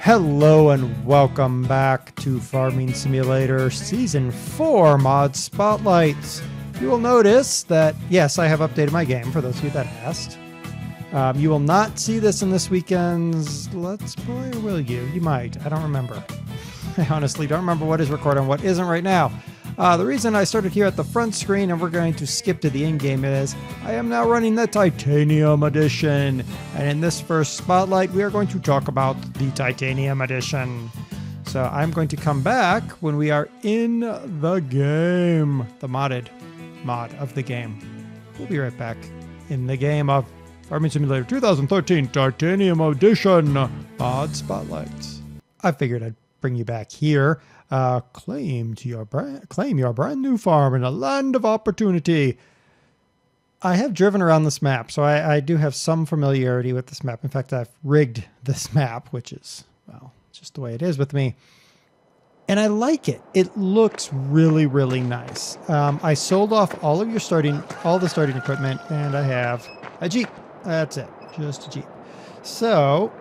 Hello and welcome back to Farming Simulator Season 4 Mod Spotlights. You will notice that, yes, I have updated my game for those of you that asked. You will not see this in this weekend's Let's Play, or will you? You might. I don't remember. I honestly don't remember what is recorded and what isn't right now. The reason I started here at the front screen and we're going to skip to the in-game is I am now running the Titanium Edition. And in this first spotlight, we are going to talk about the Titanium Edition. So I'm going to come back when we are in the game, the modded mod of the game. We'll be right back in the game of Farming Simulator 2013 Titanium Edition Mod Spotlights. I figured I'd bring you back here. Claim your brand new farm in a land of opportunity. I have driven around this map, so I do have some familiarity with this map. In fact, I've rigged this map, which is, well, just the way it is with me. And I like it. It looks really, really nice. I sold off all the starting equipment, and I have a Jeep. That's it, just a Jeep. So,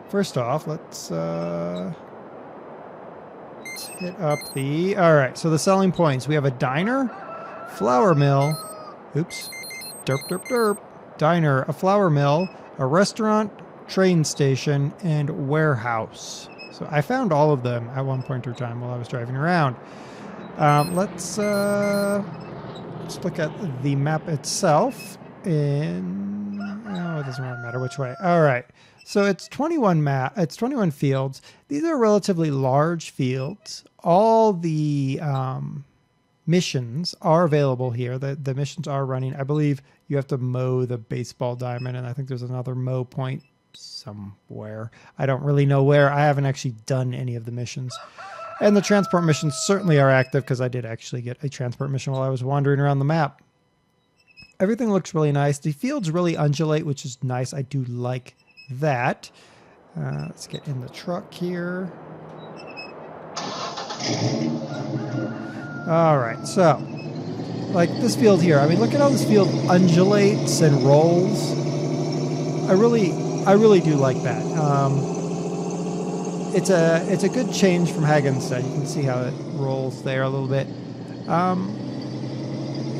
first off, let's hit up the... Alright, so the selling points. We have a diner, flour mill, oops, diner, a flour mill, a restaurant, train station, and warehouse. So I found all of them at one point in time while I was driving around. Let's look at the map itself. Oh, it doesn't really matter which way. Alright. So it's 21 fields. These are relatively large fields. All the missions are available here. The missions are running. I believe you have to mow the baseball diamond, and I think there's another mow point somewhere. I don't really know where. I haven't actually done any of the missions. And the transport missions certainly are active because I did actually get a transport mission while I was wandering around the map. Everything looks really nice. The fields really undulate, which is nice. I do like that. Let's get in the truck here. All right, so like this field here. I mean, look at how this field undulates and rolls. I really do like that. It's a good change from Haggenstead. You can see how it rolls there a little bit.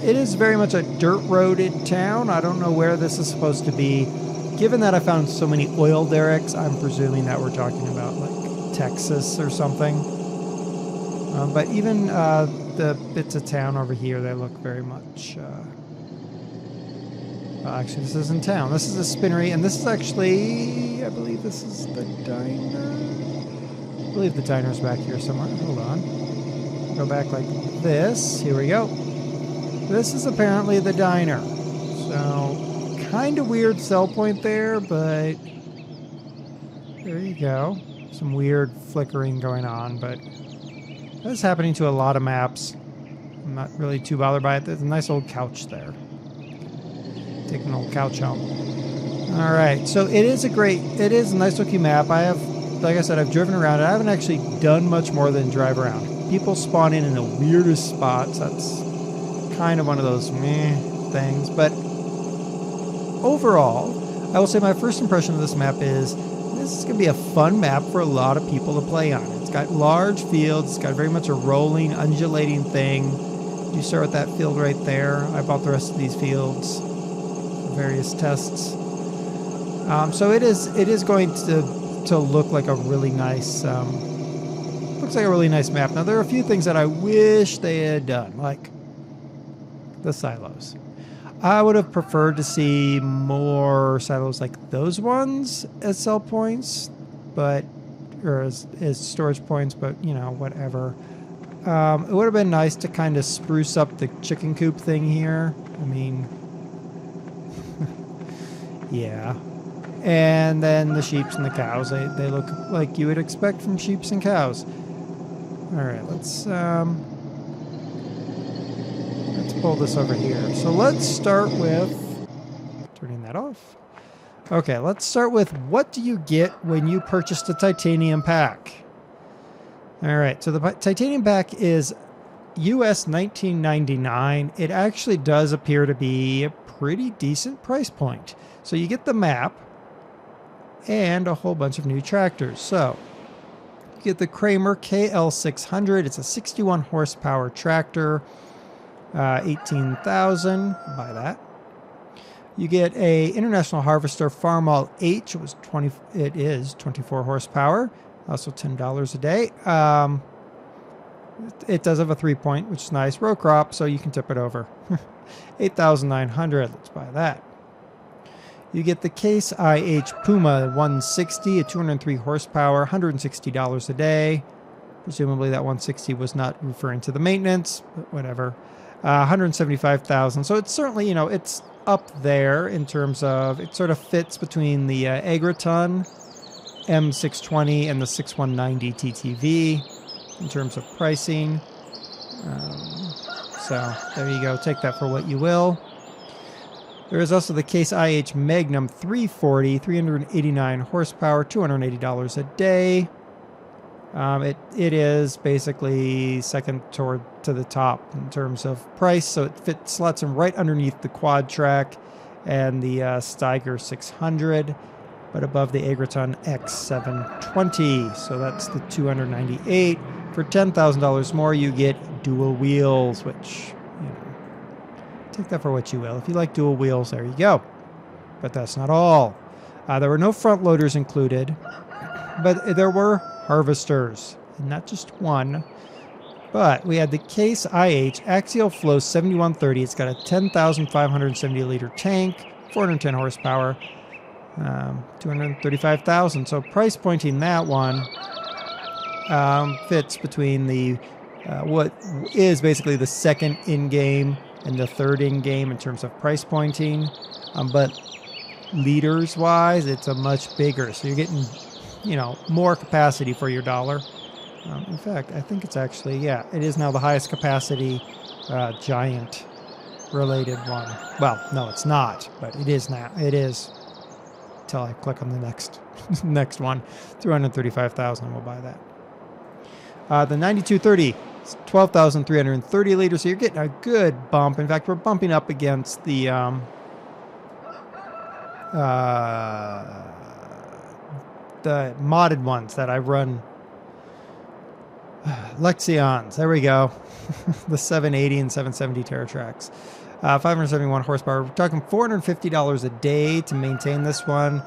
It is very much a dirt-roaded town. I don't know where this is supposed to be. Given that I found so many oil derricks, I'm presuming that we're talking about like Texas or something. But even the bits of town over here, they look very much... actually, this isn't town. This is a spinnery, and this is actually... I believe this is the diner. I believe the diner's back here somewhere. Hold on. Go back like this. Here we go. This is apparently the diner. So... kind of weird sell point there, but there you go. Some weird flickering going on, but that's happening to a lot of maps. I'm not really too bothered by it. There's a nice old couch there. Take an old couch home. All right, so it is a nice looking map. I have, like I said, I've driven around it. I haven't actually done much more than drive around. People spawn in the weirdest spots. That's kind of one of those meh things, but overall, I will say my first impression of this map is this is going to be a fun map for a lot of people to play on. It's got large fields. It's got very much a rolling, undulating thing. You start with that field right there. I bought the rest of these fields for various tests. So it is going to look like a really nice looks like a really nice map. Now there are a few things that I wish they had done, like the silos. I would have preferred to see more silos like those ones as sell points, but or as storage points, but you know, whatever. It would have been nice to kind of spruce up the chicken coop thing here. I mean, yeah. And then the sheeps and the cows, they look like you would expect from sheeps and cows. All right, let's pull this over here. So let's start with turning that off. Okay, let's start with what do you get when you purchase the titanium pack? All right, so the titanium pack is US $19.99. It actually does appear to be a pretty decent price point. So you get the map, and a whole bunch of new tractors. So you get the Kramer KL600. It's a 61 horsepower tractor, 18,000. Buy that. You get a International Harvester Farmall H. It is 24 horsepower, also $10 a day. It does have a 3-point, which is nice. Row crop, so you can tip it over. 8,900. Let's buy that. You get the Case IH Puma 160 at 203 horsepower, $160 a day. Presumably that 160 was not referring to the maintenance, but whatever. 175,000. So it's certainly, it's up there in terms of, it sort of fits between the Agriton M620 and the 6190 TTV in terms of pricing. So there you go. Take that for what you will. There is also the Case IH Magnum 340, 389 horsepower, $280 a day. It is basically second to the top in terms of price, so it slots in right underneath the Quad Track and the Steiger 600, but above the Agriton X720. So that's the $298. For $10,000 more, you get dual wheels, which, take that for what you will. If you like dual wheels, there you go. But that's not all. There were no front loaders included, but there were harvesters, and not just one. But we had the Case IH Axial Flow 7130. It's got a 10,570 liter tank, 410 horsepower, 235,000. So price pointing that one fits between the what is basically the second in-game and the third in-game in terms of price pointing. But liters-wise, it's a much bigger. So you're getting, more capacity for your dollar. In fact, I think it's actually, it is now the highest capacity giant related one. Well, no, it's not, but it is now. It is. Until I click on the next one. 235,000, we'll buy that. The 9230 is 12,330 liters, so you're getting a good bump. In fact, we're bumping up against the modded ones that I run. Lexions, there we go. The 780 and 770 TerraTracks. 571 horsepower. We're talking $450 a day to maintain this one.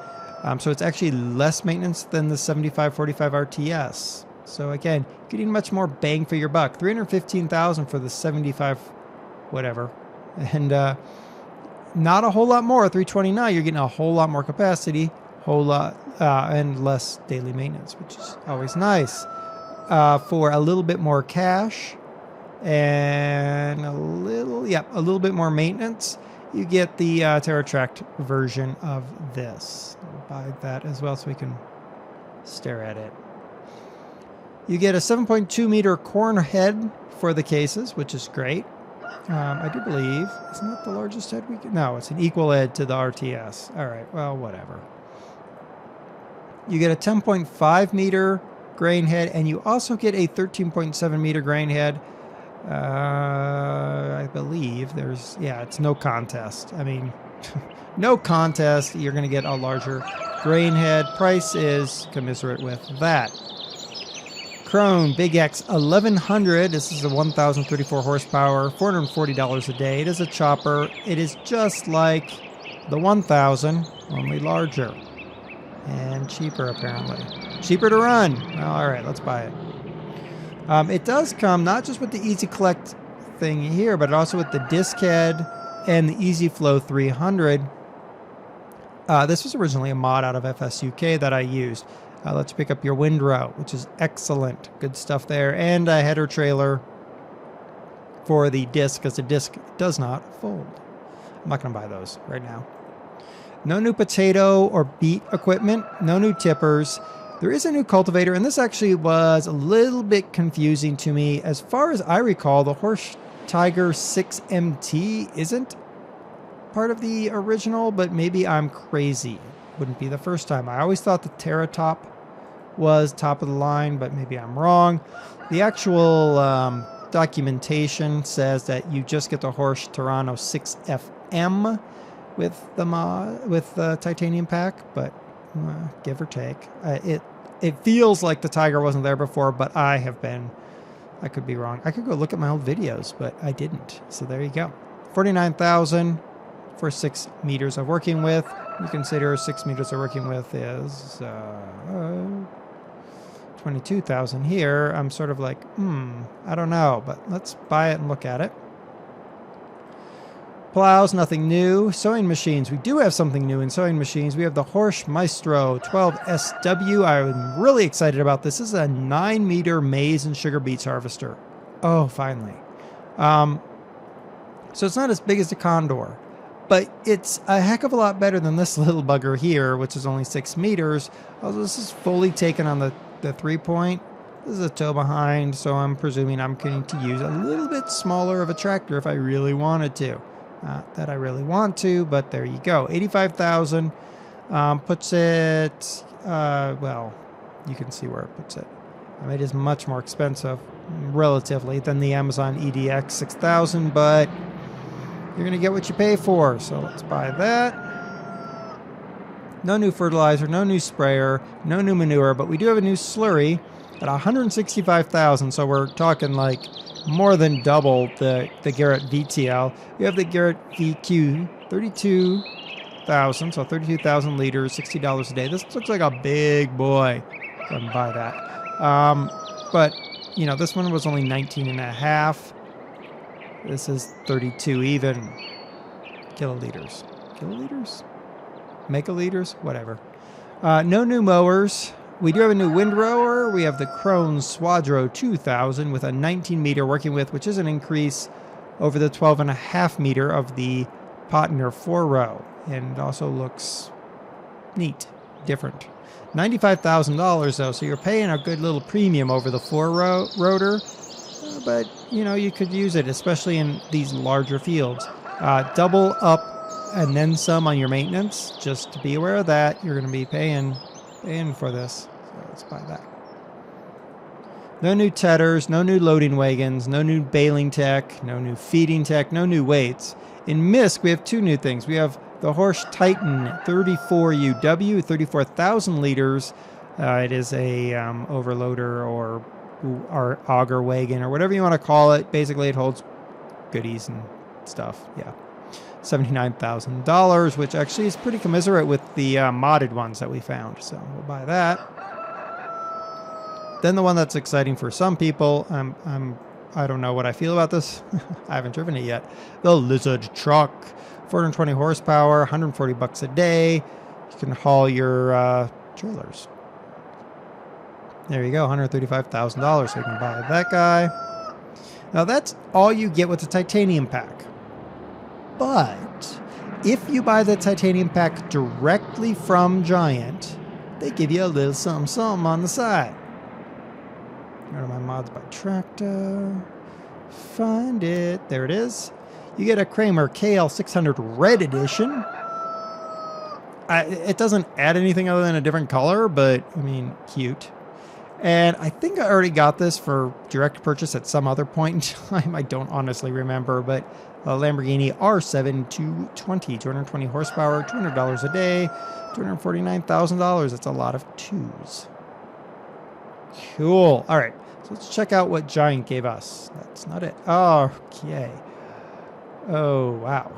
So it's actually less maintenance than the 7545 RTS. So again, getting much more bang for your buck. $315,000 for the 75 whatever. And not a whole lot more. $329,000, you're getting a whole lot more capacity, whole lot and less daily maintenance, which is always nice. For a little bit more cash and a little bit more maintenance, you get the TerraTrack version of this. I'll buy that as well so we can stare at it. You get a 7.2 meter corn head for the cases, which is great. I do believe, isn't that the largest head we can? No, it's an equal head to the RTS. All right, well, whatever. You get a 10.5 meter grain head, and you also get a 13.7 meter grain head. I believe it's no contest. I mean, no contest. You're going to get a larger grain head. Price is commensurate with that. Krone Big X 1100. This is a 1,034 horsepower, $440 a day. It is a chopper. It is just like the 1,000, only larger and cheaper apparently. Cheaper to run. Well, all right, let's buy it. It does come not just with the Easy Collect thing here, but also with the disc head and the Easy Flow 300. This was originally a mod out of FSUK that I used. Let's pick up your windrow, which is excellent. Good stuff there. And a header trailer for the disc, because the disc does not fold. I'm not going to buy those right now. No new potato or beet equipment. No new tippers. There is a new cultivator, and this actually was a little bit confusing to me. As far as I recall, the Horse Tiger 6MT isn't part of the original, but maybe I'm crazy. Wouldn't be the first time. I always thought the TerraTop was top of the line, but maybe I'm wrong. The actual documentation says that you just get the Horse Toronto 6FM with the titanium pack, but give or take. It feels like the Tiger wasn't there before, but I could be wrong. I could go look at my old videos, but I didn't. So there you go. 49,000 for 6 meters of working with. You consider 6 meters of working with is 22,000 here. I'm sort of like, I don't know, but let's buy it and look at it. Plows, nothing new. Sewing machines, we do have something new in sewing machines. We have the Horsch Maestro 12SW. I'm really excited about this. This is a 9-meter maize and sugar beets harvester. Oh, finally. So it's not as big as the Condor, but it's a heck of a lot better than this little bugger here, which is only 6 meters. Although this is fully taken on the 3-point. This is a tow behind, so I'm presuming I'm going to use a little bit smaller of a tractor if I really wanted to. Not that I really want to, but there you go. 85,000 puts it, well, you can see where it puts it. It is much more expensive, relatively, than the Amazon EDX 6000, but you're going to get what you pay for. So let's buy that. No new fertilizer, no new sprayer, no new manure, but we do have a new slurry at 165,000. So we're talking like more than double the Garrett VTL. We have the Garrett VQ, 32,000, so 32,000 liters, $60 a day. This looks like a big boy. Go ahead and buy that. But, you know, this one was only 19 and a half. This is 32 even. Kiloliters. Kiloliters? Megaliters? Whatever. No new mowers. We do have a new windrower. We have the Krone Swadro 2000 with a 19-meter working with, which is an increase over the 12.5 meter of the Potner 4-row. And it also looks neat, different. $95,000 though, so you're paying a good little premium over the 4-rotor. But, you know, you could use it, especially in these larger fields. Double up and then some on your maintenance. Just to be aware of that, you're going to be paying for this. So let's buy that. No new tedders, no new loading wagons, no new baling tech, no new feeding tech, no new weights. In MISC, we have 2 new things. We have the Horsch Titan 34UW, 34,000 liters. It is a overloader or auger wagon or whatever you want to call it. Basically, it holds goodies and stuff. Yeah. $79,000, which actually is pretty commiserate with the modded ones that we found. So we'll buy that. Then the one that's exciting for some people, I don't know what I feel about this. I haven't driven it yet. The Lizard truck, 420 horsepower, 140 bucks a day. You can haul your trailers. There you go, $135,000. So you can buy that guy. Now that's all you get with the titanium pack. But if you buy the titanium pack directly from Giant, they give you a little something on the side. Go to my mods by tractor. Find it. There it is. You get a Kramer KL600 Red Edition. It doesn't add anything other than a different color, but, I mean, cute. And I think I already got this for direct purchase at some other point in time. I don't honestly remember, but a Lamborghini R7 220, 220 horsepower, $200 a day, $249,000. That's a lot of twos. Cool. All right. So let's check out what Giant gave us. That's not it. Okay. Oh, wow.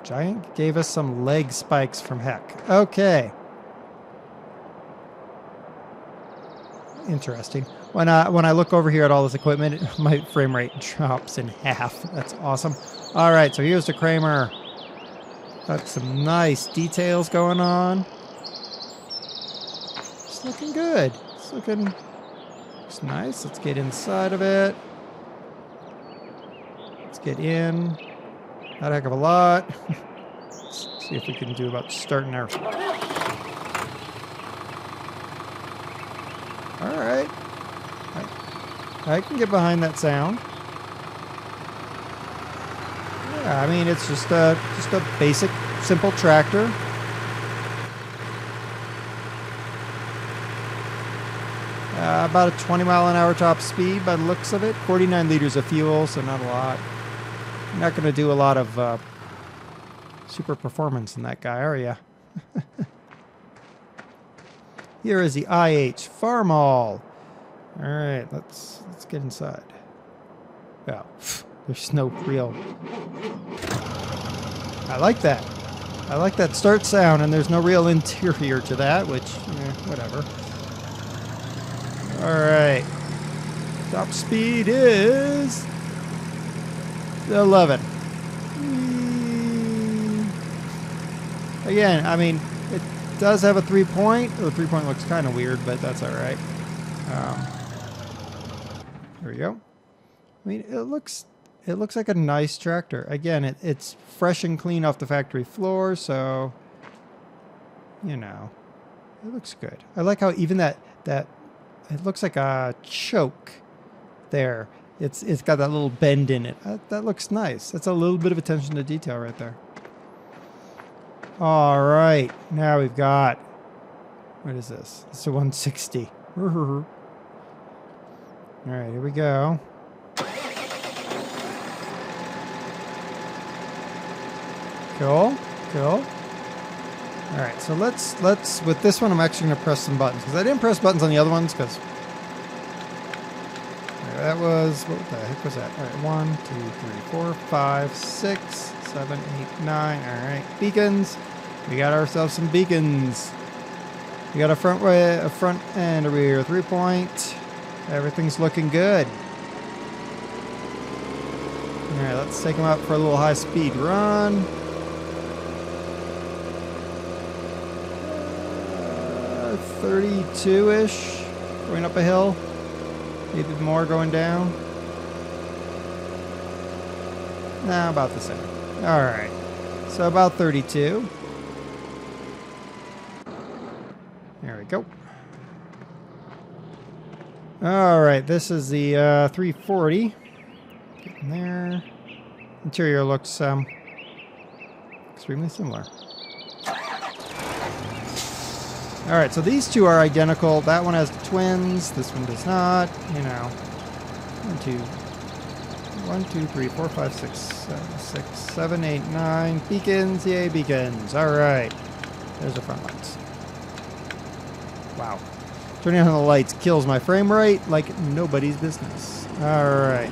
Giant gave us some leg spikes from heck. Okay. Interesting. When I look over here at all this equipment, my frame rate drops in half. That's awesome. All right, so here's the Kramer. Got some nice details going on. It's looking good. Looks nice. Let's get inside of it. Let's get in. Not a heck of a lot. Let's see if we can do about starting our... All right. I can get behind that sound. Yeah, I mean, it's just a basic, simple tractor. About a 20-mile-an-hour top speed by the looks of it. 49 liters of fuel, so not a lot. You're not going to do a lot of super performance in that guy, are you? Here is the IH Farm Hall. All right, let's get inside. Well, there's no real. I like that. I like that start sound, and there's no real interior to that, which, whatever. All right. Top speed is 11. Again, I mean, it does have a 3-point. The 3-point looks kind of weird, but that's all right. There we go. I mean, it looks like a nice tractor. Again, it's fresh and clean off the factory floor, so it looks good. I like how even that it looks like a choke there. It's got that little bend in it. That looks nice. That's a little bit of attention to detail right there. All right, now we've got, what is this? It's a 160. All right, here we go. Cool. All right, so let's with this one, I'm actually going to press some buttons because I didn't press buttons on the other ones because that was, what the heck was that? All right, 1, 2, 3, 4, 5, 6, 7, 8, 9. All right, beacons. We got ourselves some beacons. We got a front and a rear 3-point. Everything's looking good. All right, let's take them out for a little high-speed run. 32-ish, going up a hill. Maybe more going down. Nah, about the same. All right, so about 32. There we go. All right, this is the 340. Getting there. Interior looks extremely similar. All right, so these two are identical. That one has twins. This one does not. 1, 2, 3, 4, 5, 6, 7, 8, 9. Beacons. Yay, beacons. All right. There's the front lights. Wow. Turning on the lights kills my frame rate like nobody's business. All right.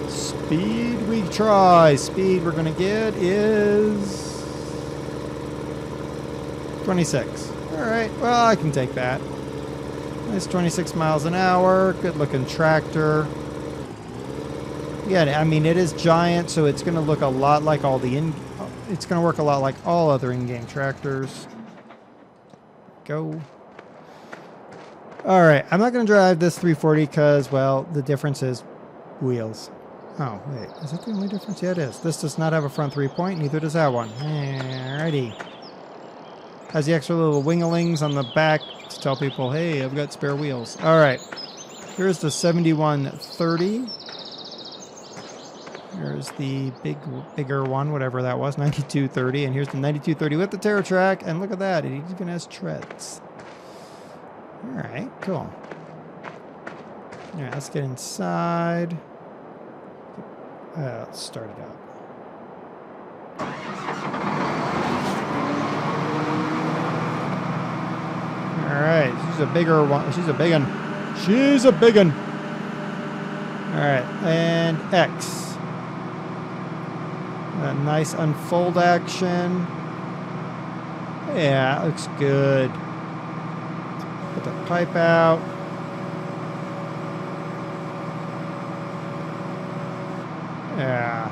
Speed we try. Speed we're going to get is 26. All right, well, I can take that. Nice 26 miles an hour. Good looking tractor. Yeah, I mean, it is giant, so it's going to look a lot like it's going to work a lot like all other in-game tractors. Go. All right, I'm not going to drive this 340 because, well, the difference is wheels. Oh, wait, is that the only difference? Yeah, it is. This does not have a front 3-point, neither does that one. Alrighty. Has the extra little wingalings on the back to tell people, hey, I've got spare wheels. All right. Here's the 7130. Here's the bigger one, whatever that was, 9230. And here's the 9230 with the TerraTrack. And look at that. It even has treads. All right, cool. All right, let's get inside. Let's start it up. All right, she's a bigger one. She's a big one. She's a big one. All right, and X. A nice unfold action. Yeah, it looks good. Put the pipe out. Yeah.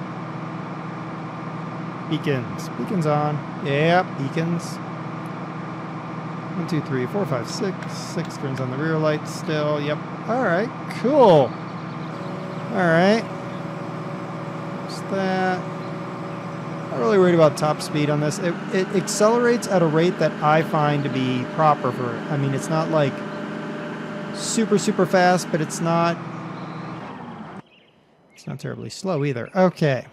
Beacons. Beacons on. Yeah, beacons. 1, 2, 3, 4, 5, 6. 6 turns on the rear lights still. Yep. All right. Cool. All right. What's that? Not really worried about top speed on this. It accelerates at a rate that I find to be proper for it. I mean, it's not like super, super fast, but it's not terribly slow either. Okay.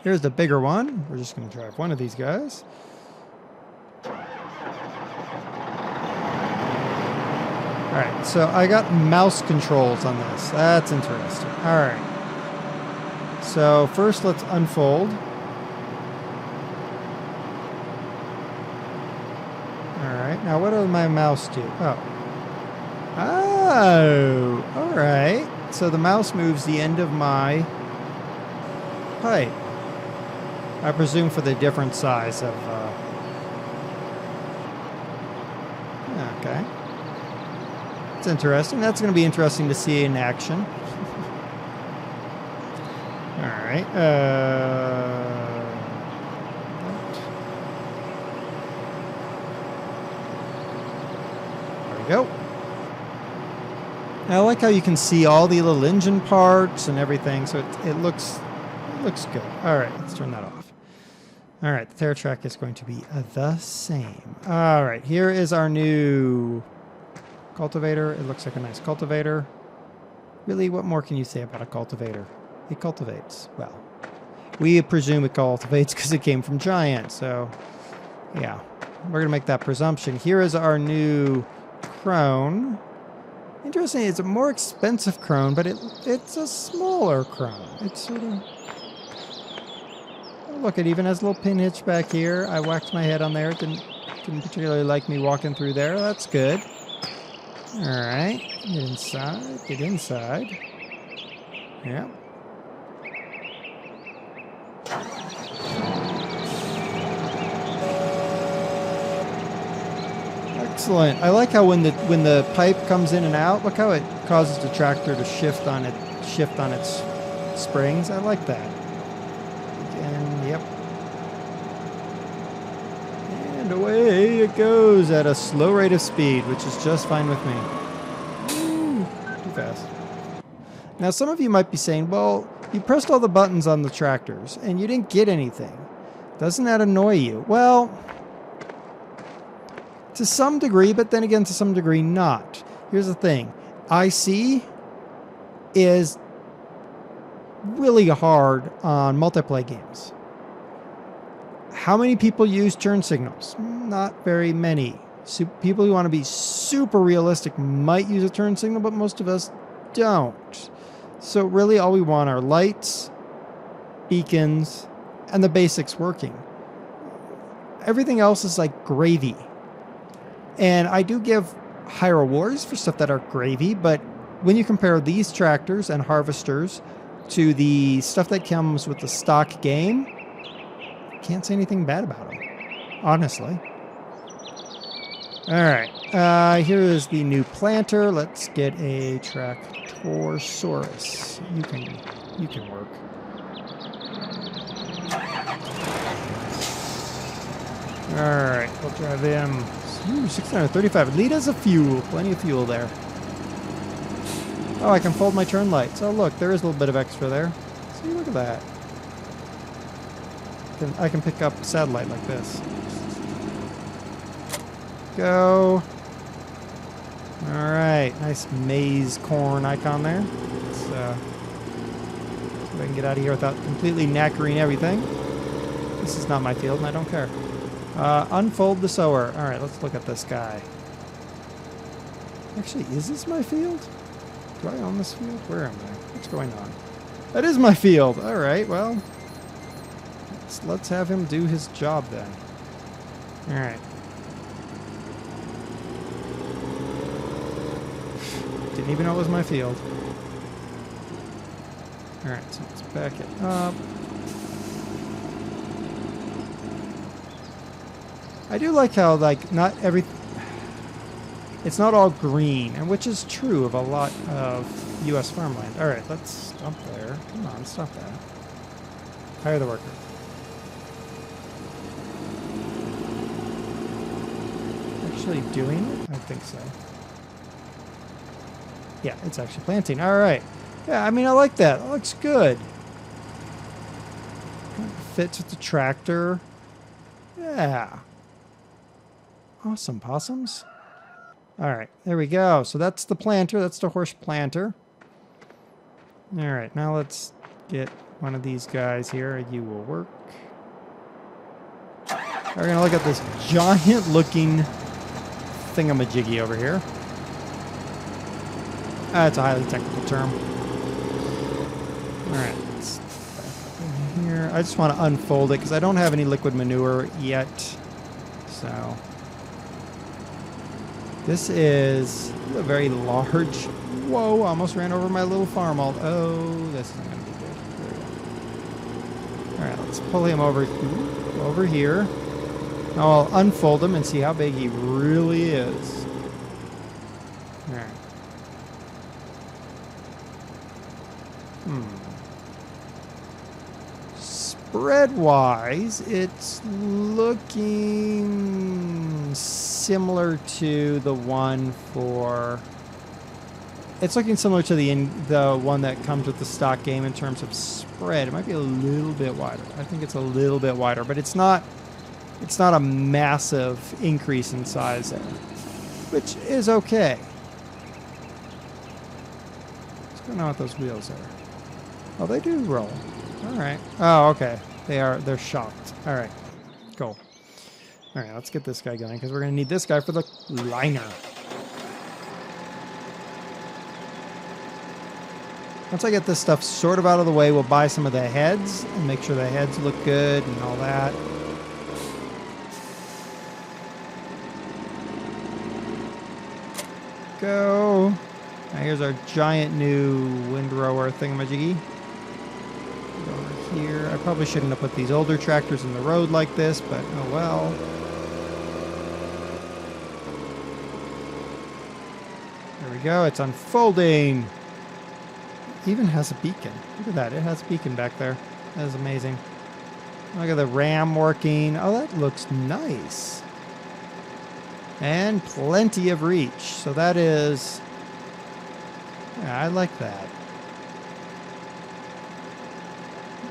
Here's the bigger one. We're just going to drive one of these guys. All right, so I got mouse controls on this. That's interesting. All right. So first let's unfold. right, now what does my mouse do? Oh. Oh, all right. So the mouse moves the end of my pipe. I presume for the different size of... okay. It's interesting. That's going to be interesting to see in action. All right. There we go. I like how you can see all the little engine parts and everything, so it looks good. All right, let's turn that off. All right, the TerraTrack is going to be the same. All right, here is our new cultivator. It looks like a nice cultivator. Really, what more can you say about a cultivator? It cultivates. Well, we presume it cultivates because it came from Giant, so yeah, we're going to make that presumption. Here is our new crone. Interesting, it's a more expensive crone, but it's a smaller crone. It's sort of... Oh, look, it even has a little pin hitch back here. I whacked my head on there. It didn't particularly like me walking through there. That's good. All right, get inside. Get inside. Yeah. Excellent. I like how when the pipe comes in and out, look how it causes the tractor to shift on its springs. I like that. Again, yep. And away it goes at a slow rate of speed, which is just fine with me. Ooh, too fast. Now some of you might be saying, well, you pressed all the buttons on the tractors and you didn't get anything. Doesn't that annoy you? Well, to some degree, but then again, to some degree not. Here's the thing. IC is really hard on multiplayer games. How many people use turn signals? Not very many. People who want to be super realistic might use a turn signal, but most of us don't. So really all we want are lights, beacons, and the basics working. Everything else is like gravy. And I do give high rewards for stuff that are gravy, but when you compare these tractors and harvesters to the stuff that comes with the stock game, can't say anything bad about them, honestly. All right, here is the new planter. Let's get a Tractorsaurus. You can work. All right, we'll drive him. Ooh, 635 liters of fuel. Plenty of fuel there. Oh, I can fold my turn lights. Oh, look, there is a little bit of extra there. See, look at that. I can pick up a satellite like this. Go. All right, nice maize corn icon there. Let's see if I can get out of here without completely knackering everything. This is not my field, and I don't care. Unfold the sower. All right, let's look at this guy. Actually, is this my field? Do I own this field? Where am I? What's going on? That is my field. All right, well, let's have him do his job then. All right. Didn't even know it was my field. All right, so let's back it up. I do like how, like, not every... It's not all green, and which is true of a lot of U.S. farmland. All right, let's stop there. Come on, stop that. Hire the worker. Actually doing it? I think so. Yeah, it's actually planting. All right. Yeah, I mean, I like that. That looks good. Fits with the tractor. Yeah. Awesome, possums. All right, there we go. So that's the planter. That's the horse planter. All right, now let's get one of these guys here. You will work. We're going to look at this giant-looking thingamajiggy over here. That's a highly technical term. All right, let's back up in here. I just want to unfold it because I don't have any liquid manure yet. So... This is a very large... Whoa, almost ran over my little farm. Oh, this isn't going to be good. There we go. All right, let's pull him over here. Now I'll unfold him and see how big he really is. All right. Spread-wise, it's looking similar to the one for... It's looking similar to the one that comes with the stock game in terms of spread. It might be a little bit wider. I think it's a little bit wider, but it's not a massive increase in size there, which is okay. What's going on with those wheels there? Oh, they do roll. All right. Oh, okay. They're shocked. All right. Cool. All right, let's get this guy going because we're going to need this guy for the liner. Once I get this stuff sort of out of the way, we'll buy some of the heads and make sure the heads look good and all that. Go. Now here's our giant new windrower thingamajiggy. Go over here. I probably shouldn't have put these older tractors in the road like this, but oh well. There we go. It's unfolding. It even has a beacon. Look at that. It has a beacon back there. That is amazing. Look at the ram working. Oh, that looks nice. And plenty of reach. So that is... Yeah, I like that.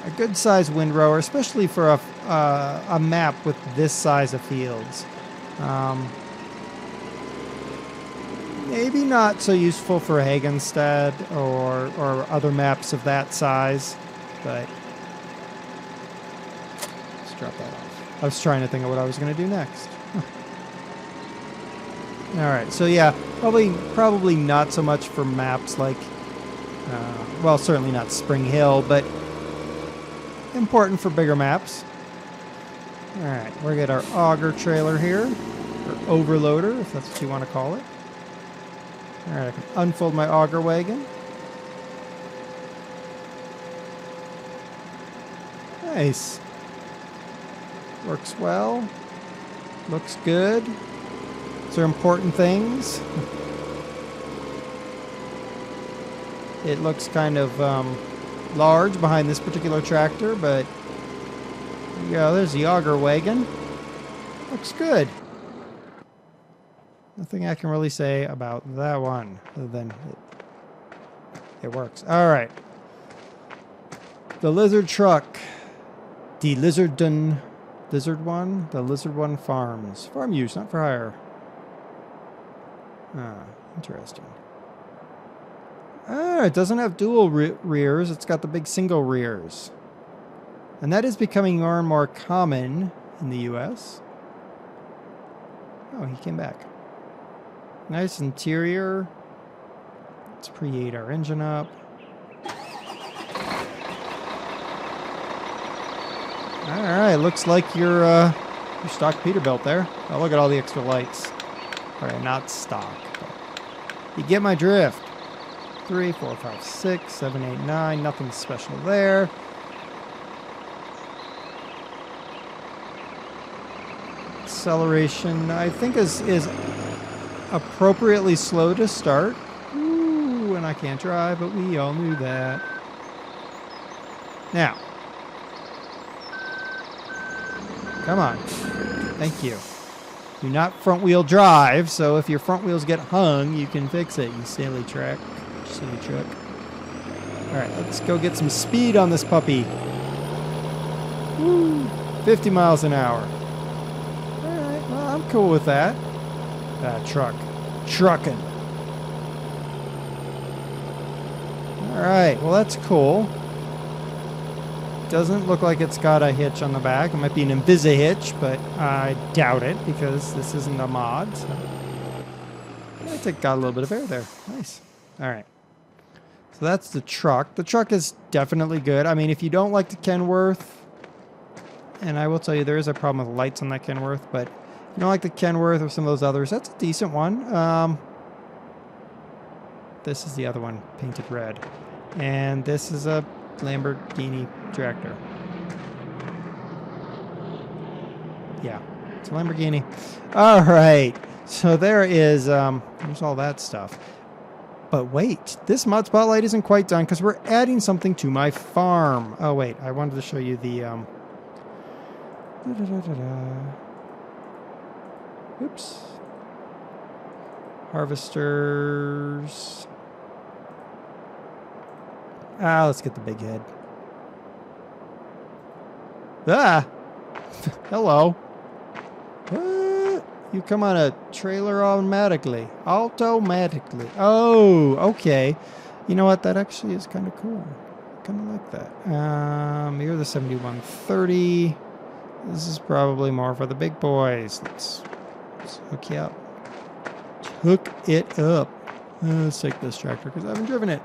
A good-sized windrower, especially for a map with this size of fields. Maybe not so useful for Hagenstead or other maps of that size, but let's drop that off. I was trying to think of what I was going to do next. All right, so yeah, probably not so much for maps like, well, certainly not Spring Hill, but important for bigger maps. All right, we'll get our auger trailer here, or overloader, if that's what you want to call it. All right, I can unfold my auger wagon. Nice. Works well. Looks good. These are important things. It looks kind of large behind this particular tractor, but there you go. There's the auger wagon. Looks good. Nothing I can really say about that one, other than it works. All right. The lizard truck. The Lizard One. The Lizard One Farms. Farm use, not for hire. Ah, interesting. Ah, it doesn't have dual rears. It's got the big single rears. And that is becoming more and more common in the U.S. Oh, he came back. Nice interior. Let's preheat our engine up. All right, looks like your stock Peterbilt there. Oh, look at all the extra lights. All right, not stock. You get my drift. 3, 4, 5, 6, 7, 8, 9. Nothing special there. Acceleration, I think, is appropriately slow to start. Ooh, and I can't drive, but we all knew that. Now. Come on. Thank you. Do not front wheel drive, so if your front wheels get hung, you can fix it, you silly truck. Silly truck. Alright, let's go get some speed on this puppy. Woo! 50 miles an hour. Alright, well, I'm cool with that. Truck. Trucking. Alright, well, that's cool. Doesn't look like it's got a hitch on the back. It might be an Invisa hitch, but I doubt it because this isn't a mod. So. I think it got a little bit of air there. Nice. All right. So that's the truck. The truck is definitely good. I mean, if you don't like the Kenworth, and I will tell you there is a problem with lights on that Kenworth, but You know, like the Kenworth or some of those others. That's a decent one. This is the other one, painted red. And this is a Lamborghini tractor. Yeah, it's a Lamborghini. All right. So there is, there's all that stuff. But wait, this mod spotlight isn't quite done because we're adding something to my farm. Oh, wait, I wanted to show you the, oops. Harvesters. Let's get the big head. Ah! Hello. You come on a trailer automatically. Automatically. Oh, okay. You know what? That actually is kind of cool. Kind of like that. You're the 7130. This is probably more for the big boys. Let's hook you up. Hook it up. Let's take this tractor because I haven't driven it.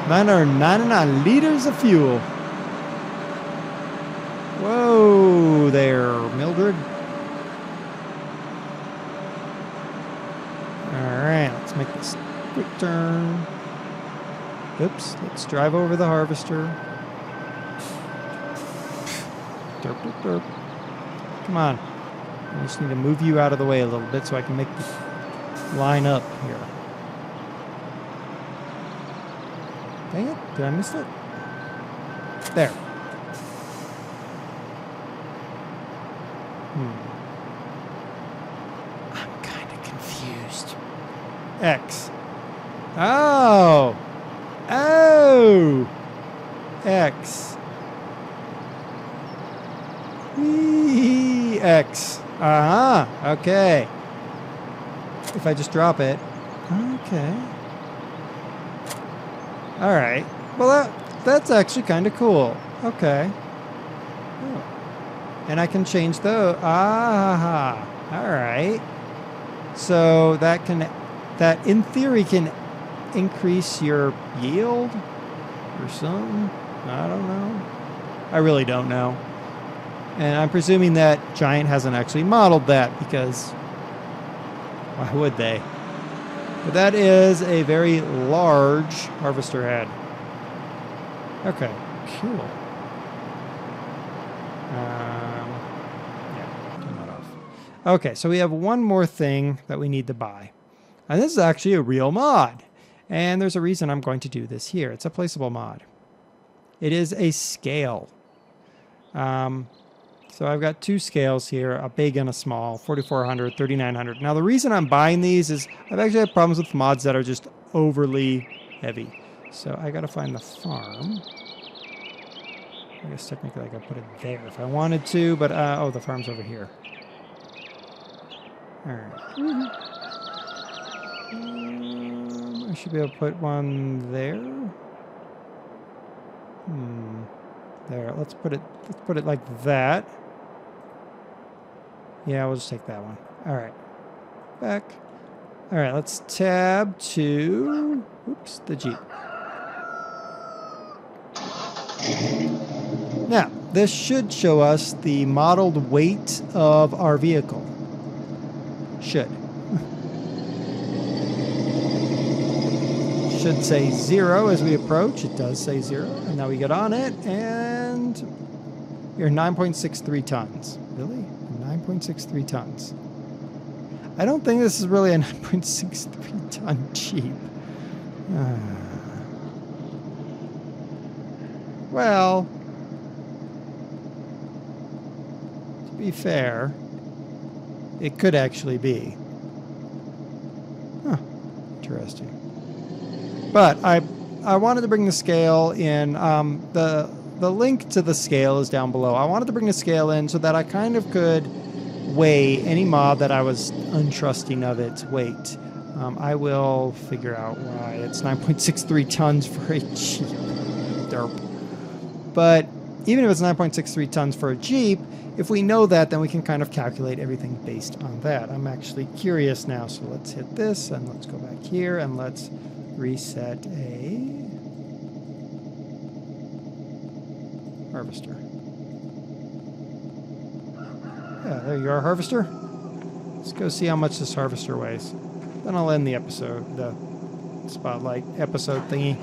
999 liters of fuel. Whoa there, Mildred. Alright, let's make this quick turn. Oops, let's drive over the harvester. Derp, derp, derp. Come on. I just need to move you out of the way a little bit so I can make this line up here. Dang it, did I miss it? There. I'm kind of confused. X. Oh! Oh! X. Whee! X. Uh-huh. Okay. If I just drop it. Okay. All right. Well, that's actually kind of cool. Okay. Oh. And I can change the... Ah. All right. So that in theory can increase your yield or something. I don't know. I really don't know. And I'm presuming that Giant hasn't actually modeled that because why would they? But that is a very large harvester head. Okay, cool. Yeah, turn that off. Okay, so we have one more thing that we need to buy. And this is actually a real mod. And there's a reason I'm going to do this here. It's a placeable mod. It is a scale. So I've got two scales here, a big and a small, 4400, 3900. Now the reason I'm buying these is I've actually had problems with mods that are just overly heavy. So I gotta find the farm. I guess technically I could put it there if I wanted to, but oh, the farm's over here. Alright. I should be able to put one there. There, let's put it like that. Yeah, we'll just take that one. All right. Back. All right, let's tab to, oops, the Jeep. Now, this should show us the modeled weight of our vehicle. Should. Should say 0 as we approach. It does say 0. And now we get on it, and you're 9.63 tons. Really? 9.63 tons. I don't think this is really a 9.63 ton Jeep. Well, to be fair, it could actually be. Huh. Interesting. But I wanted to bring the scale in. The link to the scale is down below. I wanted to bring the scale in so that I kind of could weigh any mod that I was untrusting of its weight. I will figure out why it's 9.63 tons for a Jeep. Derp. But even if it's 9.63 tons for a Jeep, if we know that, then we can kind of calculate everything based on that. I'm actually curious now. So let's hit this, and let's go back here, and let's reset a... Harvester. Yeah, there you are, Harvester. Let's go see how much this Harvester weighs. Then I'll end the episode, the Spotlight episode thingy.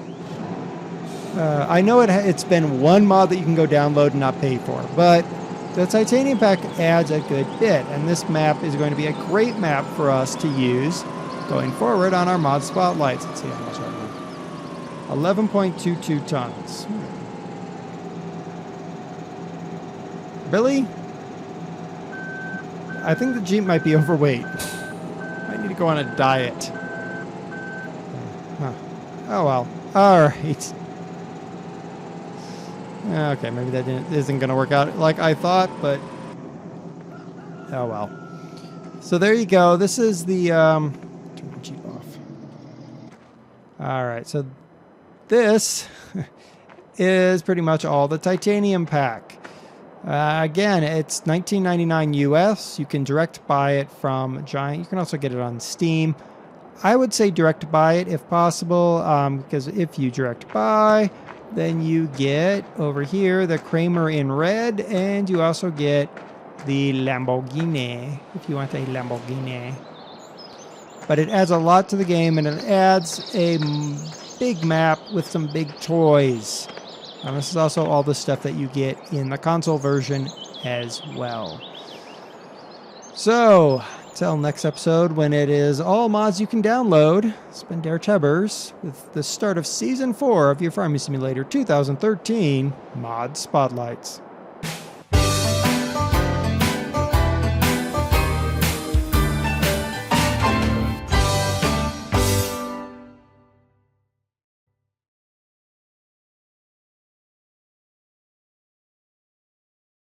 I know it's been one mod that you can go download and not pay for, but the Titanium Pack adds a good bit, and this map is going to be a great map for us to use going forward on our mod Spotlights. Let's see how much I have. 11.22 tons. Really? I think the Jeep might be overweight. I need to go on a diet. Huh. Oh well. Alright. Okay, maybe that isn't going to work out like I thought, but oh well. So there you go. This is the turn the Jeep off. Alright, so this is pretty much all the Titanium Pack. Again, it's $19.99 US. You can direct buy it from Giant. You can also get it on Steam. I would say direct buy it if possible, because if you direct buy, then you get over here the Kramer in red, and you also get the Lamborghini if you want a Lamborghini. But it adds a lot to the game, and it adds a big map with some big toys. And this is also all the stuff that you get in the console version as well. So, until next episode, when it is all mods you can download, it's been DerTebbers with the start of Season 4 of your Farming Simulator 2013 Mod Spotlights.